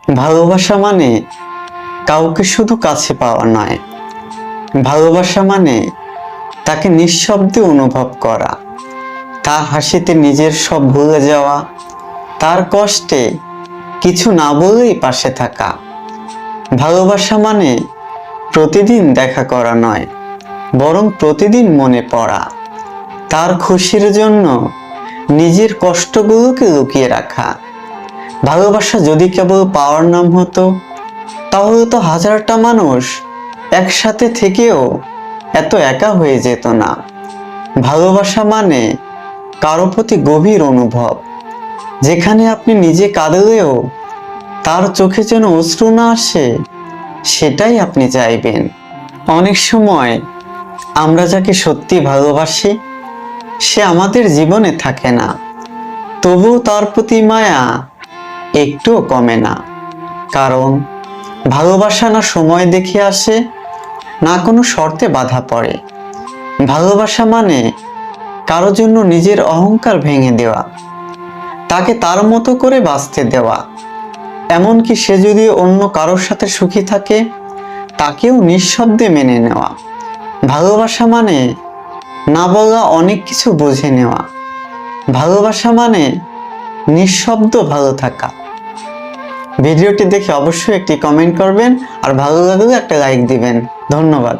ভালোবাসা মানে কাউকে শুধু কাছে পাওয়া নয়, ভালোবাসা মানে তাকে নিঃশব্দে অনুভব করা, তার হাসিতে নিজের সব ভুলে যাওয়া, তার কষ্টে কিছু না বলেই পাশে থাকা। ভালোবাসা মানে প্রতিদিন দেখা করা নয়, বরং প্রতিদিন মনে পড়া, তার খুশির জন্য নিজের কষ্টগুলোকে লুকিয়ে রাখা। ভালোবাসা যদি কেবল পাওয়ার নাম হতো, তাহলে তো হাজারটা মানুষ একসাথে থেকেও এত একা হয়ে যেত না। ভালোবাসা মানে কারো প্রতি গভীর অনুভব, যেখানে আপনি নিজে কাঁদলেও তার চোখে যেন অশ্রু না আসে, সেটাই আপনি চাইবেন। অনেক সময় আমরা যাকে সত্যি ভালোবাসি সে আমাদের জীবনে থাকে না, তবুও তার প্রতি মায়া একটুও কমে না। কারণ ভালোবাসা না সময় দেখে আসে, না কোনো শর্তে বাধা পড়ে। ভালোবাসা মানে কারো জন্য নিজের অহংকার ভেঙে দেওয়া, তাকে তার মতো করে বাঁচতে দেওয়া, এমনকি সে যদি অন্য কারোর সাথে সুখী থাকে তাকেও নিঃশব্দে মেনে নেওয়া। ভালোবাসা মানে না বলা অনেক কিছু বুঝে নেওয়া। ভালোবাসা মানে নিঃশব্দ ভালো থাকা। ভিডিওটি দেখে অবশ্যই একটি কমেন্ট করবেন আর ভালো লাগলে একটা লাইক দিবেন। ধন্যবাদ।